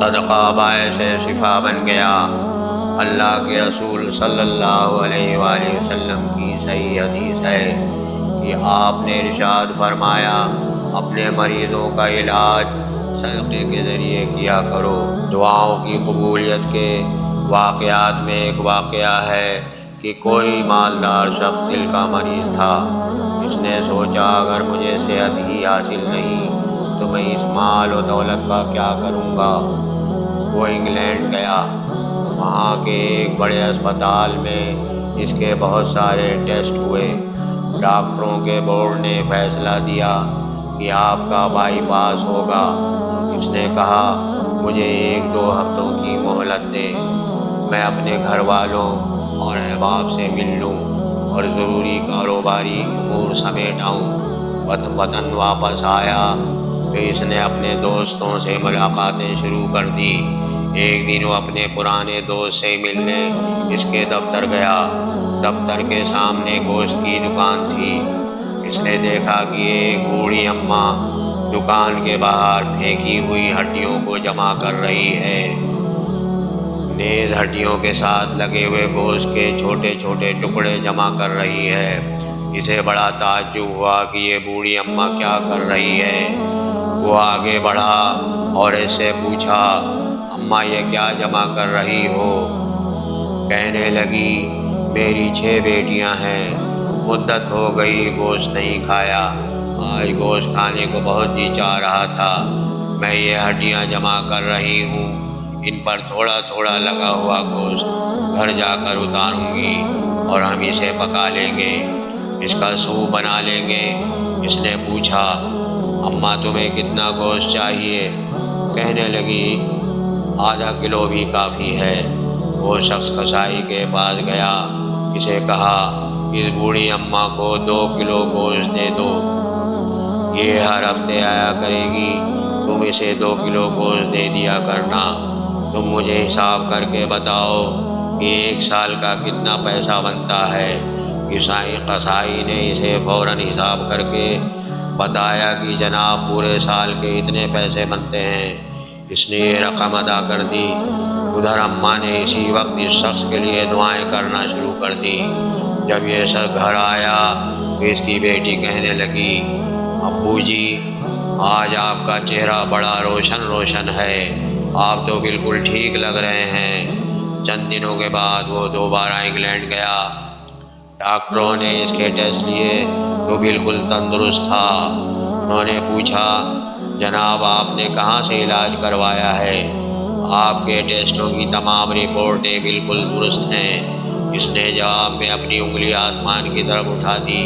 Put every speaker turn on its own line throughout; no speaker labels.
صدقہ باعث شفا بن گیا۔ اللہ کے رسول صلی اللہ علیہ وآلہ وسلم کی صحیح حدیث ہے کہ آپ نے ارشاد فرمایا، اپنے مریضوں کا علاج صدقے کے ذریعے کیا کرو۔ دعاؤں کی قبولیت کے واقعات میں ایک واقعہ ہے کہ کوئی مالدار شخص دل کا مریض تھا۔ اس نے سوچا اگر مجھے صحت ہی حاصل نہیں تو میں اس مال و دولت کا کیا کروں گا۔ وہ انگلینڈ گیا۔ وہاں کے ایک بڑے اسپتال میں اس کے بہت سارے ٹیسٹ ہوئے۔ ڈاکٹروں کے بورڈ نے فیصلہ دیا کہ آپ کا بائی پاس ہوگا۔ اس نے کہا مجھے 1-2 ہفتوں کی مہلت دے، میں اپنے گھر والوں اور احباب سے مل لوں اور ضروری کاروباری امور سمیٹ آؤں۔ وطن واپس آیا تو اس نے اپنے دوستوں سے ملاقاتیں شروع کر دی۔ ایک دن وہ اپنے پرانے دوست سے ملنے اس کے دفتر گیا۔ دفتر کے سامنے گوشت کی دکان تھی۔ اس نے دیکھا کہ ایک بوڑھی اماں دکان کے باہر پھینکی ہوئی ہڈیوں کو جمع کر رہی ہے۔ نیز ہڈیوں کے ساتھ لگے ہوئے گوشت کے چھوٹے چھوٹے ٹکڑے جمع کر رہی ہے۔ اسے بڑا تعجب ہوا کہ یہ بوڑھی اماں کیا کر رہی ہے۔ وہ آگے بڑھا اور اس سے پوچھا، اماں یہ کیا جمع کر رہی ہو؟ کہنے لگی میری 6 بیٹیاں ہیں، مدت ہو گئی گوشت نہیں کھایا، آج گوشت کھانے کو بہت جی چاہ رہا تھا، میں یہ ہڈیاں جمع کر رہی ہوں، ان پر تھوڑا تھوڑا لگا ہوا گوشت گھر جا کر اتاروں گی اور ہم اسے پکا لیں گے، اس کا سوپ بنا لیں گے۔ اس نے پوچھا اماں تمہیں کتنا گوشت چاہیے؟ کہنے لگی ½ کلو بھی کافی ہے۔ وہ شخص کسائی کے پاس گیا، اسے کہا اس بوڑھی اماں کو 2 کلو گوشت دے دو، یہ ہر ہفتے آیا کرے گی، تم اسے 2 کلو گوشت دے دیا کرنا۔ تم مجھے حساب کر کے بتاؤ کہ 1 سال کا کتنا پیسہ بنتا ہے۔ قصائی نے اسے فوراً حساب کر کے بتایا کہ جناب پورے سال کے اتنے پیسے بنتے ہیں۔ اس نے یہ رقم ادا کر دی۔ ادھر اماں نے اسی وقت اس شخص کے لیے دعائیں کرنا شروع کر دی۔ جب یہ شخص گھر آیا تو اس کی بیٹی کہنے لگی ابو جی آج آپ کا چہرہ بڑا روشن ہے، آپ تو بالکل ٹھیک لگ رہے ہیں۔ چند دنوں کے بعد وہ دوبارہ انگلینڈ گیا۔ ڈاکٹروں نے اس کے ٹیسٹ لیے تو بالکل تندرست تھا۔ انہوں نے پوچھا جناب آپ نے کہاں سے علاج کروایا ہے؟ آپ کے ٹیسٹوں کی تمام رپورٹیں بالکل درست ہیں۔ اس نے جواب میں اپنی انگلی آسمان کی طرف اٹھا دی۔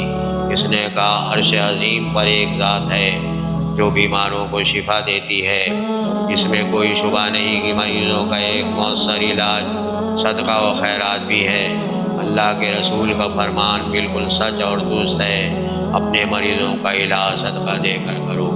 اس نے کہا عرش عظیم پر ایک ذات ہے جو بیماروں کو شفا دیتی ہے، اس میں کوئی شبہ نہیں کہ مریضوں کا ایک مؤثر علاج صدقہ و خیرات بھی ہے۔ اللہ کے رسول کا فرمان بالکل سچ اور درست ہے، اپنے مریضوں کا علاج صدقہ دے کر کرو۔